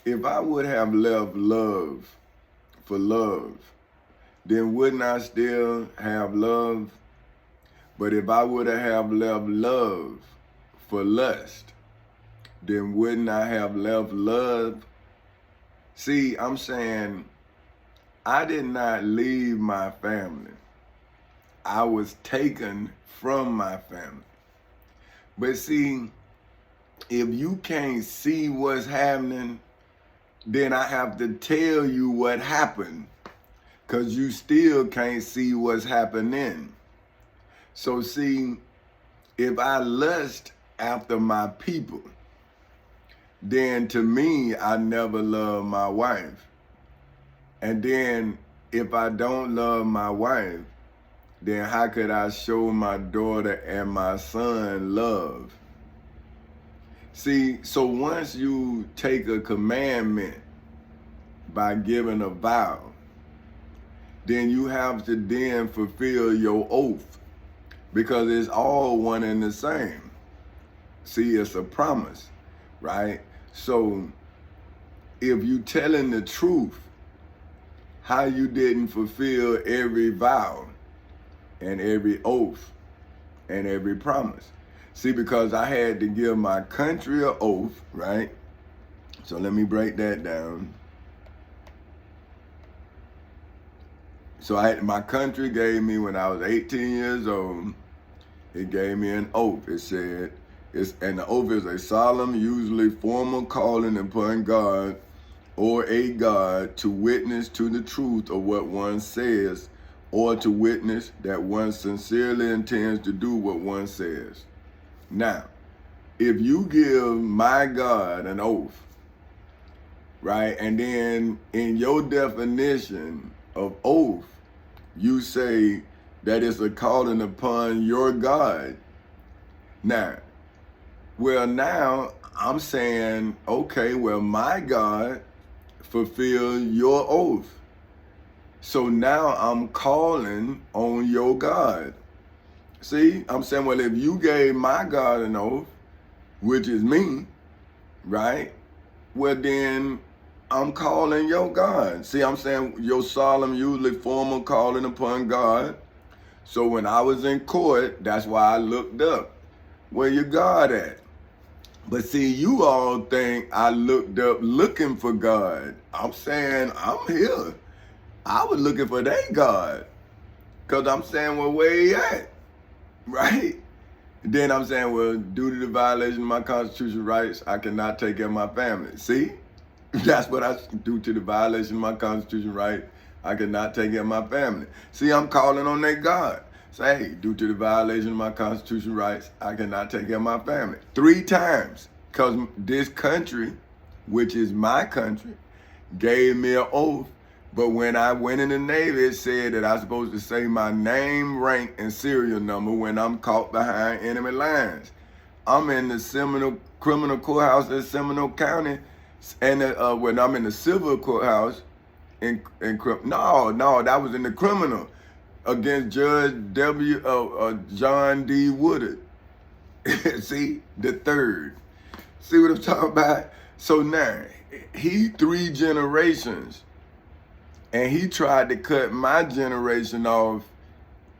if I would have left love for love, then wouldn't I still have love? But if I would have left love for lust, then wouldn't I have left love? See, I'm saying I did not leave my family. I was taken from my family. But see, if you can't see what's happening, then I have to tell you what happened, because you still can't see what's happening. So see, if I lust after my people, then to me, I never love my wife. And then if I don't love my wife, then how could I show my daughter and my son love? See, so once you take a commandment by giving a vow, then you have to then fulfill your oath, because it's all one and the same. See, it's a promise, right? So if you telling the truth, how you didn't fulfill every vow and every oath and every promise? See, because I had to give my country an oath, right? So let me break that down. So my country gave me, when I was 18 years old, it gave me an oath. It said, and the oath is a solemn, usually formal calling upon God or a God to witness to the truth of what one says, or to witness that one sincerely intends to do what one says. Now, if you give my God an oath, right, and then in your definition of oath, you say that it's a calling upon your God. Now I'm saying, okay, well, my God fulfill your oath. So now I'm calling on your God. See, I'm saying, well, if you gave my God an oath, which is me, right? Well, then I'm calling your God. See, I'm saying your solemn, usually formal calling upon God. So when I was in court, that's why I looked up, where your God at? But see, you all think I looked up looking for God. I'm saying I'm here. I was looking for their God. Because I'm saying, well, where he at? Right? Then I'm saying, well, due to the violation of my constitutional rights, I cannot take care of my family. See? That's what due to the violation of my constitutional right, I cannot take care of my family. See, I'm calling on their God. Say, hey, due to the violation of my constitutional rights, I cannot take care of my family. 3 times. Because this country, which is my country, gave me an oath. But when I went in the Navy, it said that I was supposed to say my name, rank, and serial number when I'm caught behind enemy lines. I'm in the Seminole Criminal Courthouse in Seminole County, and when I'm in the civil courthouse, that was in the criminal against Judge John D. Woodard. See, the third. See what I'm talking about? So now, he 3 generations, and he tried to cut my generation off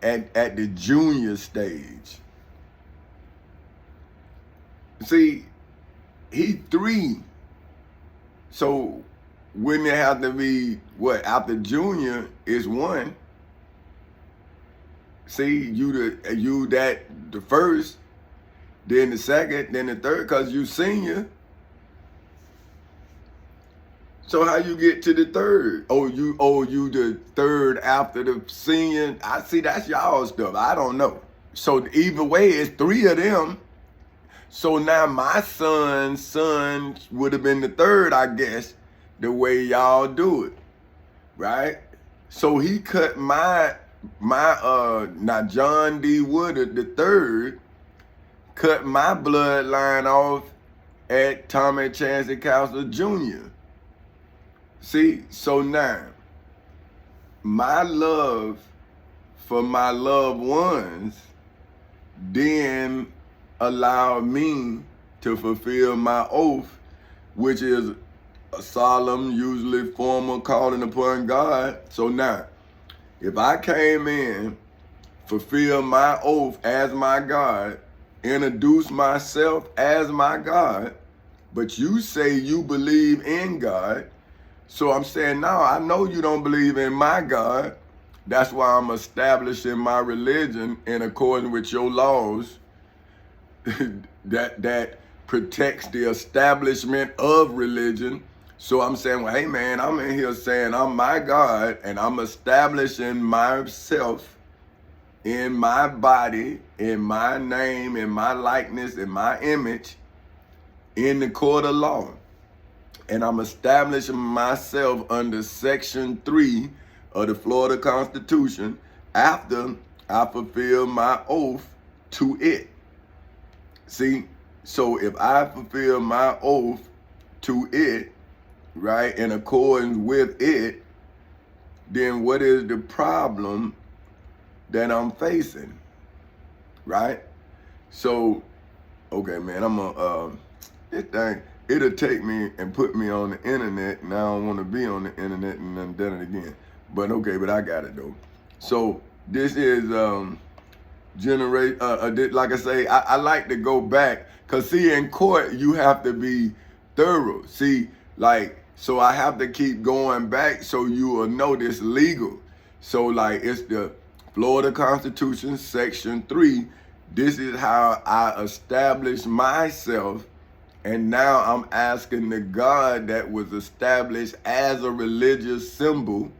at the junior stage. See, he 3. So wouldn't it have to be, what, after junior is 1? See, the first, then the second, then the third, because you senior. So how you get to the third? You the third after the senior? I see, that's y'all stuff. I don't know. So either way, it's 3 of them. So now my son's son would have been the third, I guess, the way y'all do it, right? So he cut my John D. Woodard the third cut my bloodline off at Tommy Chancey Castle Jr. See, so now my love for my loved ones then allowed me to fulfill my oath, which is a solemn, usually formal calling upon God. So now, if I came in, fulfill my oath as my God, introduce myself as my God, but you say you believe in God. So I'm saying, no, I know you don't believe in my God. That's why I'm establishing my religion in accordance with your laws that protects the establishment of religion. So I'm saying, well, hey man, I'm in here saying I'm my God and I'm establishing myself in my body, in my name, in my likeness, in my image, in the court of law. And I'm establishing myself under Section 3 of the Florida Constitution after I fulfill my oath to it. See, so if I fulfill my oath to it, right, in accordance with it, then what is the problem that I'm facing, right? So, okay, man, I'm gonna, this thing, it'll take me and put me on the internet, and I don't want to be on the internet and then done it again. But okay, but I got it though. So this is like I say, I like to go back, cause see, in court you have to be thorough. See, like, so I have to keep going back so you will know this legal. So like, it's the Florida Constitution, Section 3. This is how I establish myself. And now I'm asking the God that was established as a religious symbol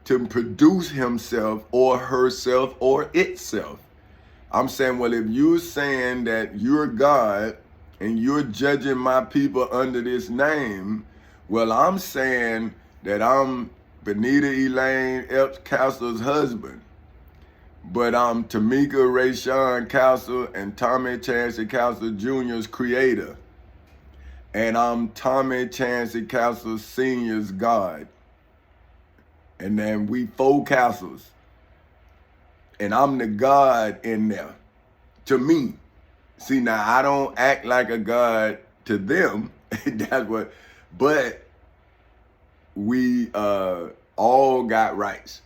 to produce himself or herself or itself. I'm saying, well, if you're saying that you're God and you're judging my people under this name, well, I'm saying that I'm Benita Elaine Epps Castle's husband, but I'm Tamika Rayshawn Castle and Tommy Chancey Castle Jr.'s creator. And I'm Tommy Chancey Castle Sr.'s God. And then we 4 castles. And I'm the God in there, to me. See, now I don't act like a God to them. That's what, but we all got rights.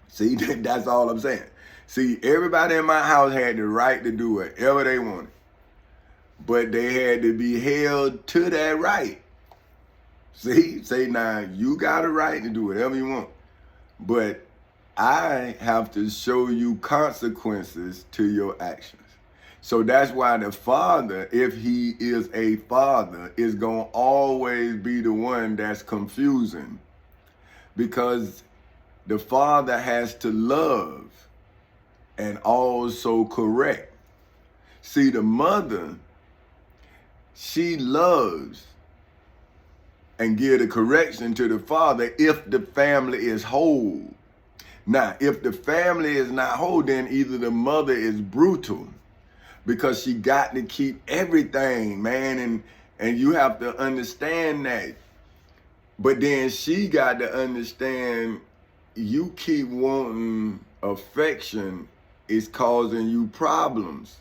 See, that's all I'm saying. See, everybody in my house had the right to do whatever they wanted, but they had to be held to that right. See, say now, you got a right to do whatever you want, but I have to show you consequences to your actions. So that's why the father, if he is a father, is going to always be the one that's confusing, because the father has to love and also correct. See, the mother, she loves and give the correction to the father if the family is whole. Now, if the family is not whole, then either the mother is brutal because she got to keep everything, man, and you have to understand that. But then she got to understand you keep wanting affection is causing you problems,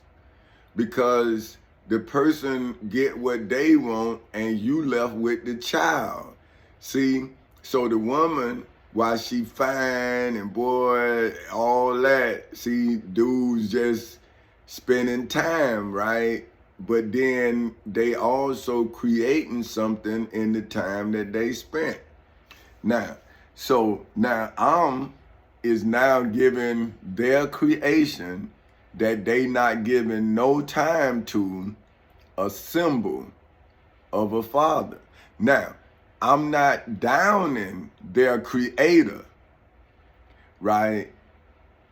because the person get what they want and you left with the child. See, so the woman, while she fine and boy, all that, see, dudes just spending time, right? But then they also creating something in the time that they spent. Now, so now is now giving their creation that they not giving no time to a symbol of a father. Now, I'm not downing their creator, right?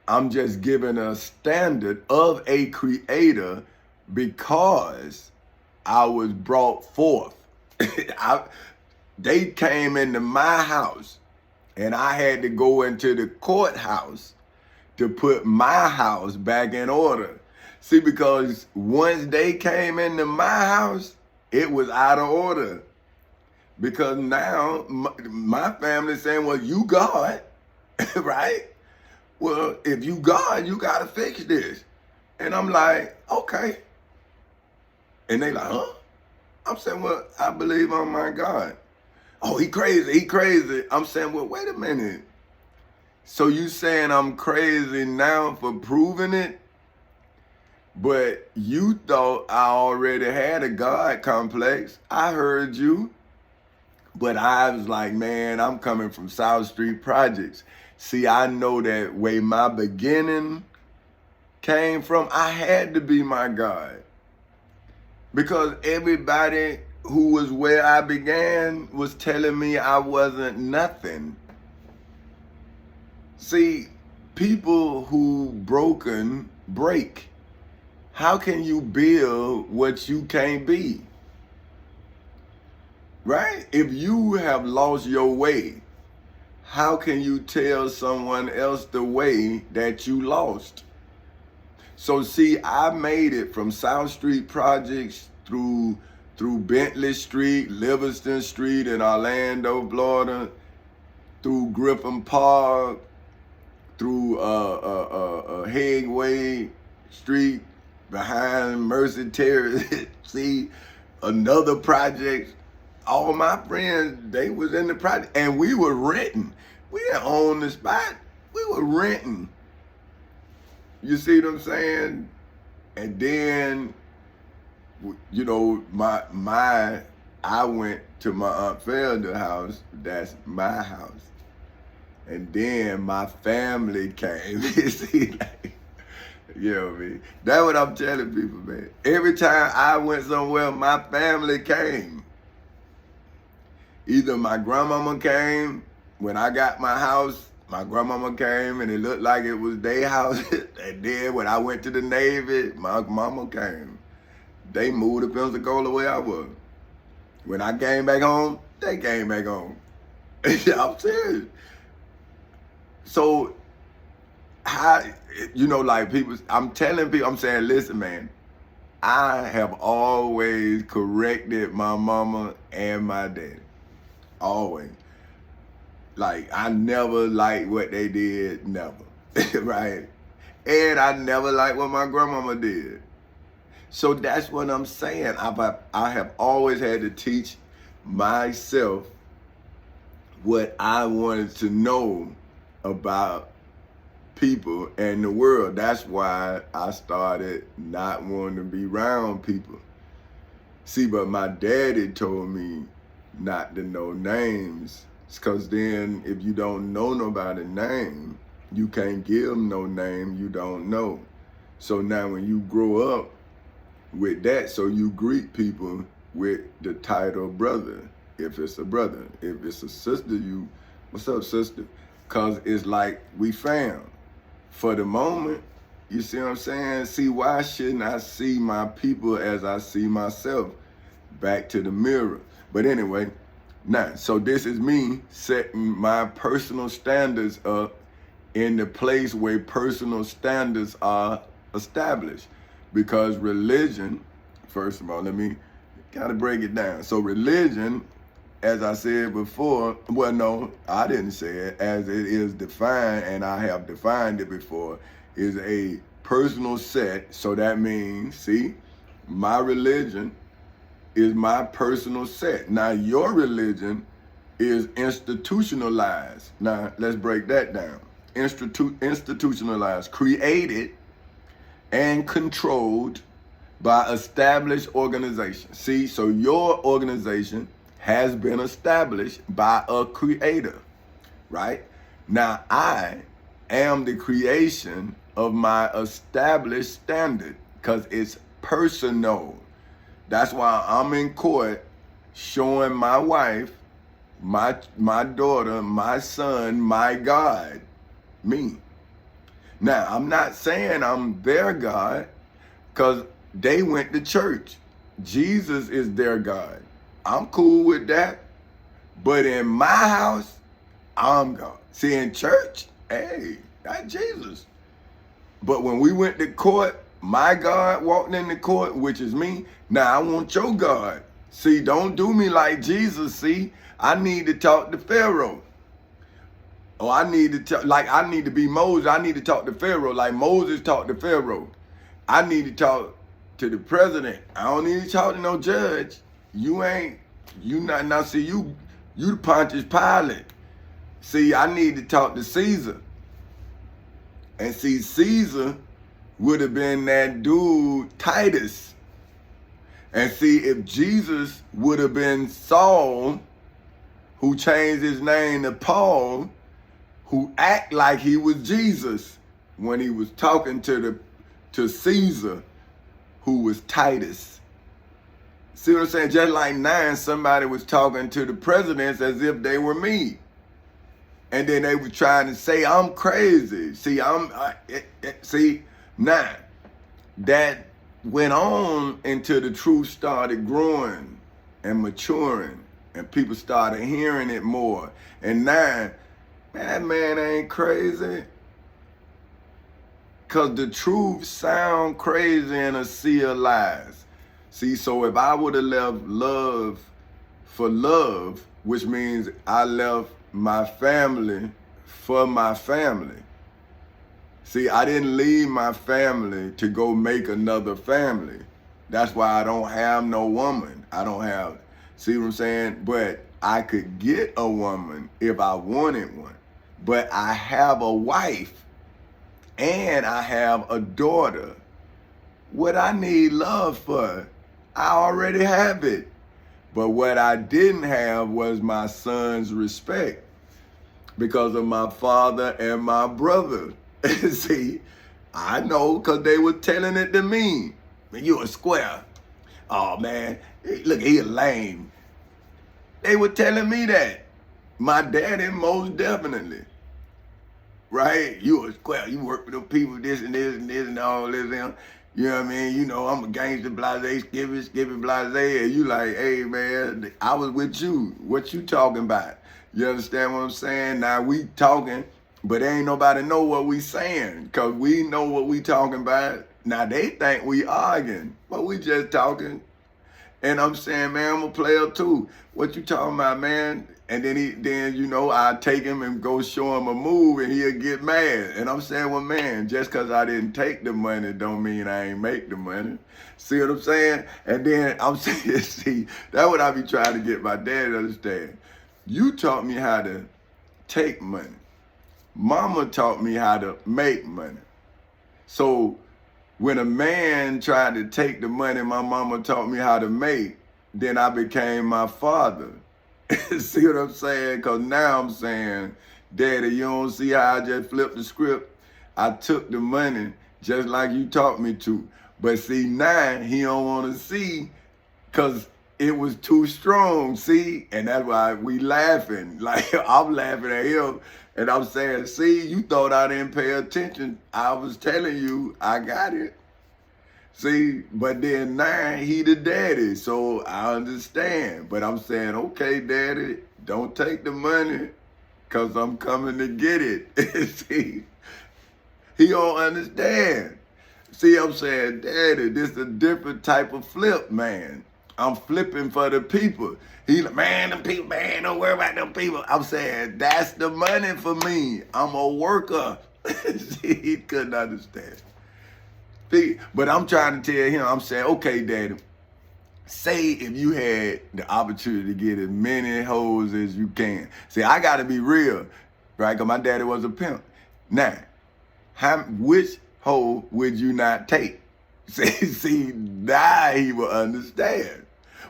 I'm just giving a standard of a creator because I was brought forth. They came into my house and I had to go into the courthouse to put my house back in order. See, because once they came into my house, it was out of order. Because now my family's saying, well, you God, right? Well, if you God, you got to fix this. And I'm like, okay. And they like, huh? I'm saying, well, I believe I'm my God. Oh, he crazy, he crazy. I'm saying, well, wait a minute. So you saying I'm crazy now for proving it? But you thought I already had a God complex. I heard you. But I was like, man, I'm coming from South Street Projects. See, I know that way my beginning came from, I had to be my God. Because everybody who was where I began was telling me I wasn't nothing. See, people who broken break. How can you build what you can't be? Right? If you have lost your way, how can you tell someone else the way that you lost? So see, I made it from South Street Projects through Bentley Street, Livingston Street in Orlando, Florida, through Griffin Park, through Hagway Street, behind Mercy Terrace. See, another project. All my friends, they was in the project, and we were renting. We didn't own the spot. We were renting. You see what I'm saying? And then, you know, I went to my Aunt Felder's house. That's my house. And then my family came. You see, like, you know what I mean? That's what I'm telling people, man. Every time I went somewhere, my family came. Either my grandmama came when I got my house. My grandmama came and it looked like it was their house. And then when I went to the Navy, my mama came. They moved to Pensacola where I was. When I came back home, they came back home. I'm serious. So, how, you know, like people, I'm telling people, I'm saying, listen, man, I have always corrected my mama and my daddy. Always. Like, I never liked what they did, never. Right? And I never liked what my grandmama did. So that's what I'm saying. I have always had to teach myself what I wanted to know about people and the world. That's why I started not wanting to be around people. See, but my daddy told me not to know names, because then if you don't know nobody's name, you can't give them no name you don't know. So now when you grow up with that, so you greet people with the title brother, if it's a brother. If it's a sister, you, what's up, sister? Because it's like we fam. For the moment, you see what I'm saying? See, why shouldn't I see my people as I see myself? Back to the mirror. But anyway, now, so this is me setting my personal standards up in the place where personal standards are established. Because religion, first of all, let me kind of break it down. So religion, as I said before, well, no, I didn't say it, as it is defined, and I have defined it before, is a personal set. So that means, see, my religion is my personal set. Now, your religion is institutionalized. Now, let's break that down. Institutionalized, created and controlled by established organizations. See, so your organization has been established by a creator, right? Now, I am the creation of my established standard because it's personal. That's why I'm in court showing my wife, my daughter, my son, my God, me. Now, I'm not saying I'm their God because they went to church. Jesus is their God. I'm cool with that. But in my house, I'm God. See, in church, hey, that's Jesus. But when we went to court, my God walked in the court, which is me. Now, I want your God. See, don't do me like Jesus, see. I need to talk to Pharaoh. Oh, I need to talk, like I need to be Moses. I need to talk to Pharaoh like Moses talked to Pharaoh. I need to talk to the president. I don't need to talk to no judge. You not, now see, you You the Pontius Pilate. See, I need to talk to Caesar. And see, Caesar would have been that dude Titus. And see, if Jesus would have been Saul, who changed his name to Paul, who act like he was Jesus when he was talking to Caesar, who was Titus. See what I'm saying? Just like now, somebody was talking to the presidents as if they were me. And then they were trying to say I'm crazy. See, see, now that went on until the truth started growing and maturing, and people started hearing it more. And now, that man ain't crazy. Cause the truth sound crazy in a sea of lies. See, so if I would have left love for love, which means I left my family for my family. See, I didn't leave my family to go make another family. That's why I don't have no woman. I don't have, see what I'm saying? But I could get a woman if I wanted one. But I have a wife and I have a daughter. What I need love for, I already have it. But what I didn't have was my son's respect because of my father and my brother. See, I know because they were telling it to me. You a square. Oh man, look, he a lame. They were telling me that. My daddy most definitely. Right? You a square. You work with them people, this and this and this and all this and you know what I mean? You know, I'm a gangster, blase, skippy, blase. And you like, hey, man, I was with you. What you talking about? You understand what I'm saying? Now we talking, but ain't nobody know what we saying because we know what we talking about. Now they think we arguing, but we just talking. And I'm saying, man, I'm a player too. What you talking about, man? And then you know, I take him and go show him a move and he'll get mad. And I'm saying, well, man, just because I didn't take the money don't mean I ain't make the money. See what I'm saying? And then I'm saying, see, that's what I be trying to get my dad to understand. You taught me how to take money. Mama taught me how to make money. So when a man tried to take the money my mama taught me how to make, then I became my father. See what I'm saying? Because now I'm saying, Daddy, you don't see how I just flipped the script? I took the money just like you taught me to. But see, now he don't want to see because it was too strong, see? And that's why we laughing. Like, I'm laughing at him. And I'm saying, see, you thought I didn't pay attention. I was telling you, I got it. See, but then now he the daddy, so I understand. But I'm saying, okay, daddy, don't take the money because I'm coming to get it. See, he don't understand. See, I'm saying, daddy, this is a different type of flip, man. I'm flipping for the people. He like, man, them people, man, don't worry about them people. I'm saying, that's the money for me. I'm a worker. See, he couldn't understand. See, but I'm trying to tell him, I'm saying, okay, daddy, say if you had the opportunity to get as many hoes as you can. See, I got to be real, right? Because my daddy was a pimp. Now, which hoe would you not take? See, now he will understand.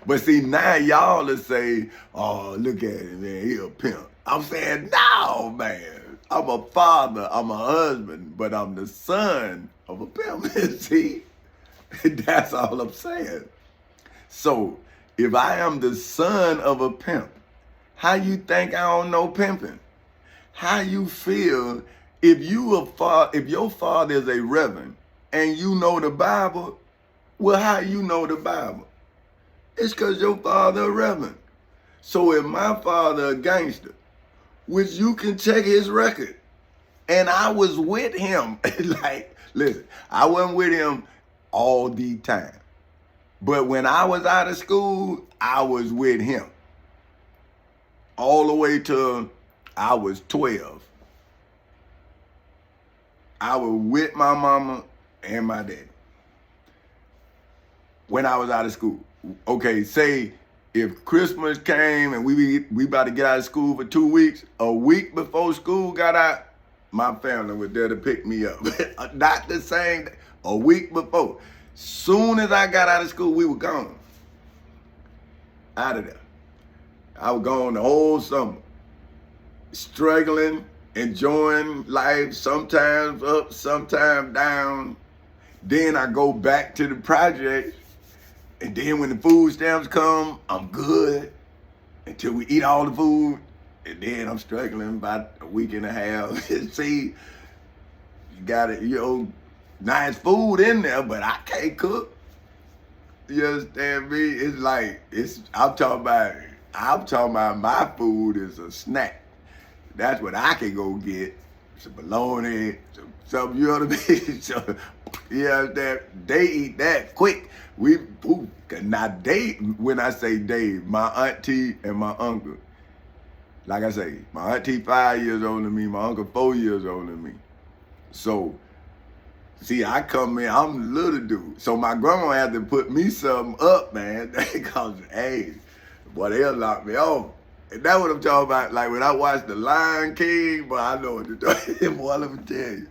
But see, now y'all will say, oh, look at him, man, he a pimp. I'm saying, no, man. I'm a father, I'm a husband, but I'm the son of a pimp. See, that's all I'm saying. So if I am the son of a pimp, how you think I don't know pimping? How you feel if your father is a reverend and you know the Bible? Well, how you know the Bible? It's because your father a reverend. So if my father a gangster, which you can check his record. And I was with him. Like, listen, I wasn't with him all the time. But when I was out of school, I was with him. All the way till I was 12. I was with my mama and my daddy when I was out of school. Okay, say If Christmas came and we about to get out of school for 2 weeks, a week before school got out, my family was there to pick me up. Not the same day, a week before. Soon as I got out of school, we were gone. Out of there. I was gone the whole summer. Struggling, enjoying life, sometimes up, sometimes down. Then I go back to the project. And then when the food stamps come, I'm good until we eat all the food. And then I'm struggling about a week and a half. See, you got it, nice food in there, but I can't cook. You understand me? It's like, I'm talking about my food is a snack. That's what I can go get. Some bologna, some you know what I mean? So, you understand? They eat that quick. Now when I say they, my auntie and my uncle, like I say, my auntie 5 years older than me, my uncle 4 years older than me. So, see, I come in, I'm a little dude. So my grandma had to put me something up, man, because, hey, boy, they'll lock me off. And that's what I'm talking about. Like when I watch The Lion King, boy, I know what to do. Boy, let me tell you.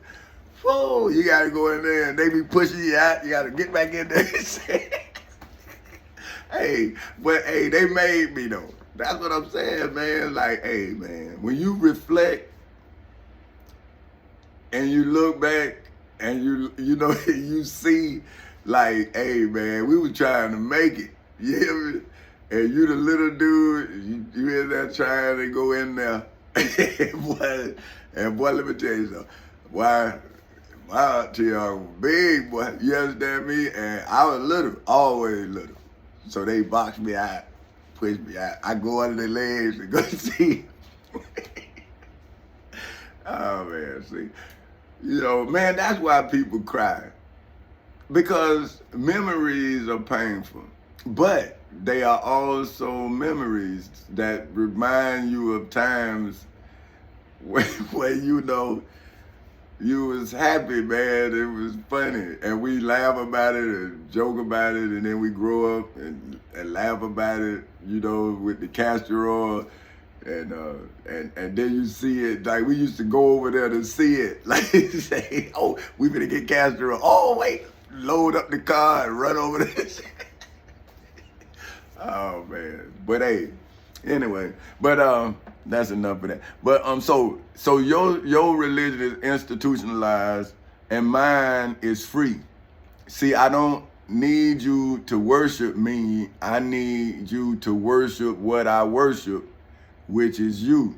Whoa, you gotta go in there and they be pushing you out. You gotta get back in there. Hey, but hey, they made me though. That's what I'm saying, man. Like, hey, man, when you reflect and you look back and you know you see, like, hey, man, we were trying to make it. You hear me? And you the little dude, you in there trying to go in there. and boy, let me tell you something. Why? My auntie was big, boy. You understand me? And I was little, always little. So they boxed me out, pushed me out. I go under their legs and go see. Oh, man, see. Man, that's why people cry. Because memories are painful. But they are also memories that remind you of times where you was happy, man. It was funny. And we laugh about it and joke about it. And then we grow up and laugh about it, with the castor oil. And then you see it, like we used to go over there to see it. Like say, oh, we finna get castor oil. Oh, wait, load up the car and run over there. Oh, man. But hey, anyway, but that's enough of that. But so your religion is institutionalized and mine is free. See, I don't need you to worship me. I need you to worship what I worship, which is you,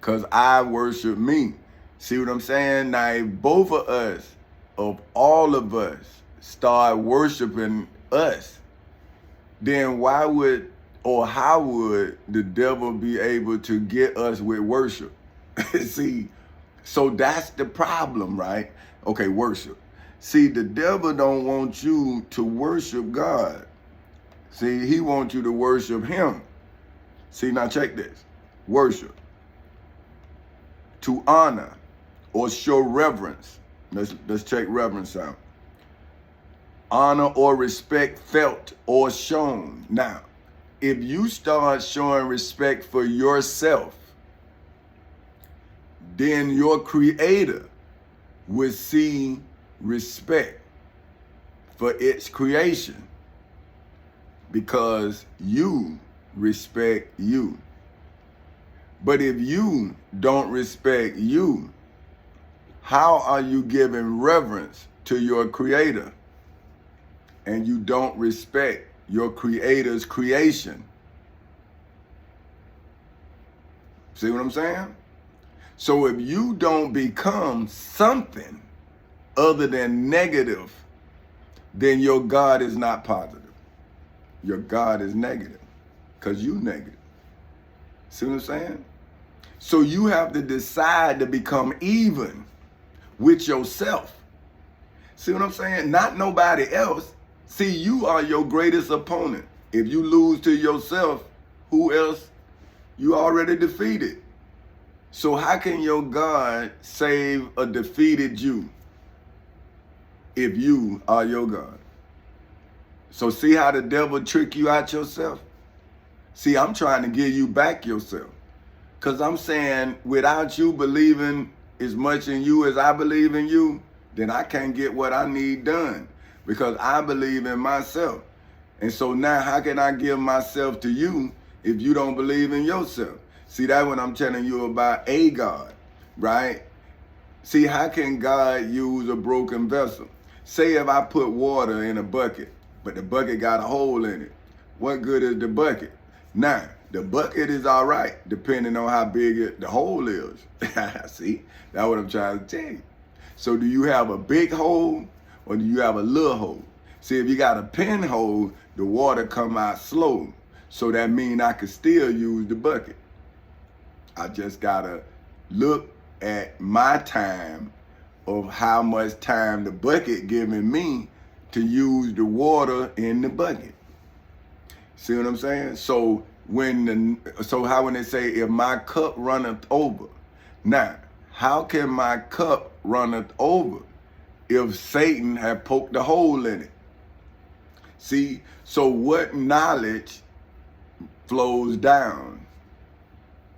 because I worship me. See what I'm saying? Now, if both of us, of all of us, start worshiping us, then why would or how would the devil be able to get us with worship? See, so that's the problem, right? Okay, worship. See, the devil don't want you to worship God. See, he wants you to worship him. See, now check this. Worship. To honor or show reverence. Let's check reverence out. Honor or respect felt or shown. Now, if you start showing respect for yourself, then your creator will see respect for its creation because you respect you. But if you don't respect you, how are you giving reverence to your creator? And you don't respect your creator's creation. See what I'm saying? So if you don't become something other than negative, then your God is not positive. Your God is negative because you negative. See what I'm saying? So you have to decide to become even with yourself. See what I'm saying? Not nobody else. See, you are your greatest opponent. If you lose to yourself, who else? You already defeated. So how can your God save a defeated you if you are your God? So see how the devil trick you out yourself? See, I'm trying to give you back yourself. Because I'm saying without you believing as much in you as I believe in you, then I can't get what I need done because I believe in myself. And so now how can I give myself to you if you don't believe in yourself? See, that's what I'm telling you about a God, right? See, how can God use a broken vessel? Say if I put water in a bucket, but the bucket got a hole in it. What good is the bucket? Now, the bucket is all right, depending on how big the hole is. See, that's what I'm trying to tell you. So do you have a big hole or do you have a little hole? See, if you got a pinhole, the water come out slow. So that means I could still use the bucket. I just gotta look at my time of how much time the bucket giving me to use the water in the bucket. See what I'm saying? So when they say if my cup runneth over. Now, how can my cup runneth over if Satan had poked a hole in it? See, so what knowledge flows down?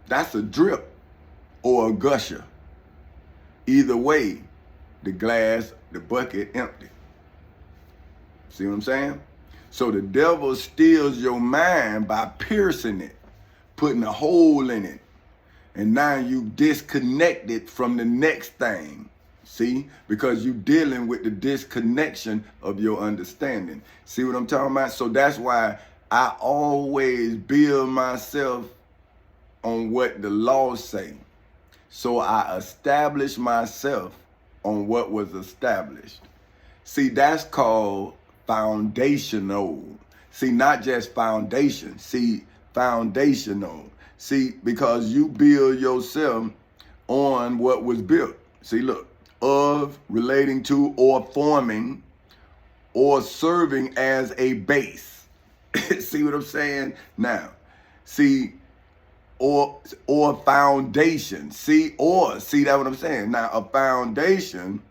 That's a drip or a gusher. Either way, the bucket empty. See what I'm saying? So the devil steals your mind by piercing it, putting a hole in it. And now you disconnected from the next thing. See? Because you dealing with the disconnection of your understanding. See what I'm talking about? So that's why I always build myself on what the laws say. So I establish myself on what was established. See, that's called foundational. See, not just foundation. See, foundational. See, because you build yourself on what was built. See, look, of, relating to, or forming, or serving as a base. See what I'm saying? Now, see, or foundation. See that what I'm saying? Now, a foundation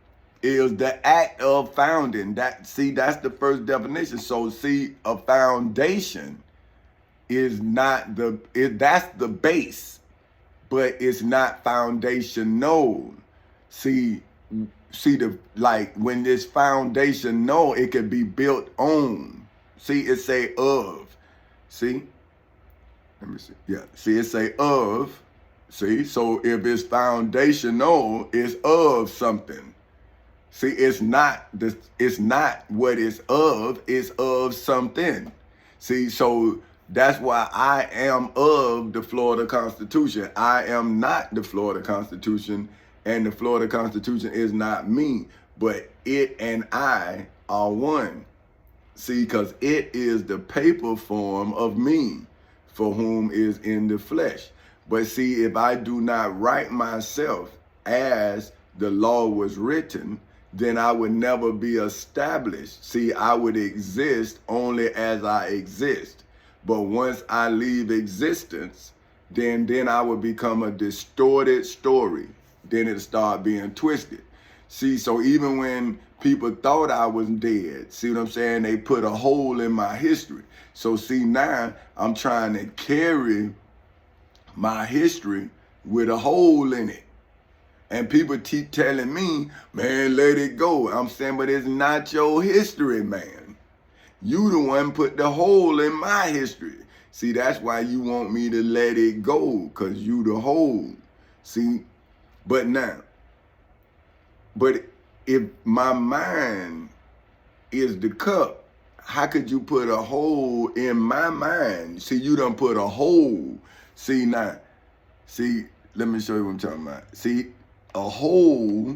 is the act of founding. That's the first definition. So see, a foundation is not that's the base, but it's not foundational. See when this foundational, it can be built on. See, it say of. See? Let me see. Yeah. See, it say of. See? So if it's foundational, it's of something. See, it's not what it's of something. See, so that's why I am of the Florida Constitution. I am not the Florida Constitution, and the Florida Constitution is not me, but it and I are one. See, because it is the paper form of me, for whom is in the flesh. But see, if I do not write myself as the law was written, then I would never be established. See, I would exist only as I exist. But once I leave existence, then I would become a distorted story. Then it'll start being twisted. See, so even when people thought I was dead, see what I'm saying? They put a hole in my history. So see, now I'm trying to carry my history with a hole in it. And people keep telling me, man, let it go. I'm saying, but it's not your history, man. You the one put the hole in my history. See, that's why you want me to let it go, because you the hole. See, but if my mind is the cup, how could you put a hole in my mind? See, you done put a hole. See, now, see, let me show you what I'm talking about. See, a hole,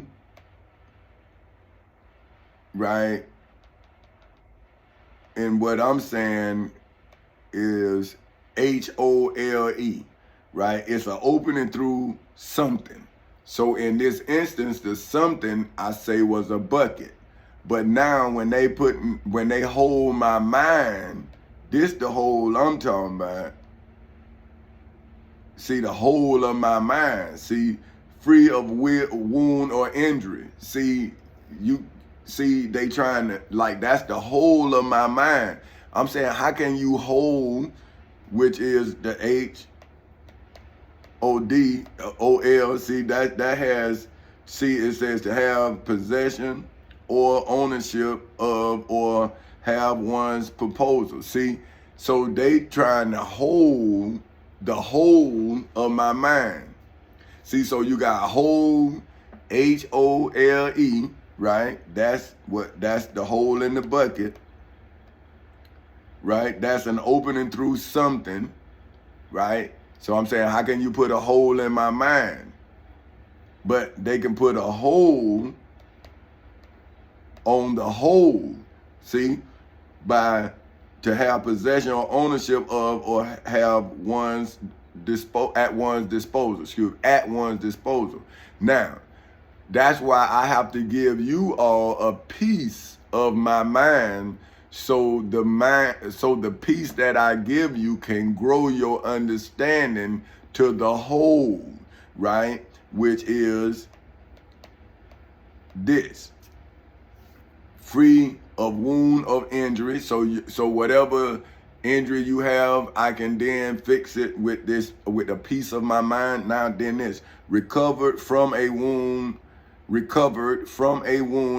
right? And what I'm saying is HOLE, right? It's an opening through something. So in this instance, the something I say was a bucket. But now when they hold my mind, this the hole I'm talking about. See, the whole of my mind. See, free of wound or injury. See, they trying to, like, that's the whole of my mind. I'm saying, how can you hold which is the HODOL. See, that has, see, it says to have possession or ownership of, or have one's proposal. See, so they trying to hold the whole of my mind. See, so you got whole, HOLE, right? That's the hole in the bucket, right? That's an opening through something, right? So I'm saying, how can you put a hole in my mind? But they can put a hole on the whole, see, by to have possession or ownership of, or have one's at one's disposal. Now, that's why I have to give you all a piece of my mind, so the piece that I give you can grow your understanding to the whole, right? Which is this: free of wound of injury. So whatever injury you have, I can then fix it with this, with a piece of my mind. Now then, this: recovered from a wound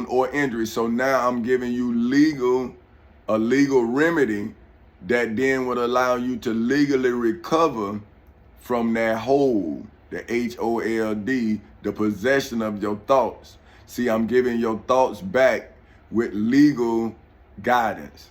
or injury. So now I'm giving you a legal remedy that then would allow you to legally recover from that hold, the HOLD, the possession of your thoughts. See, I'm giving your thoughts back with legal guidance.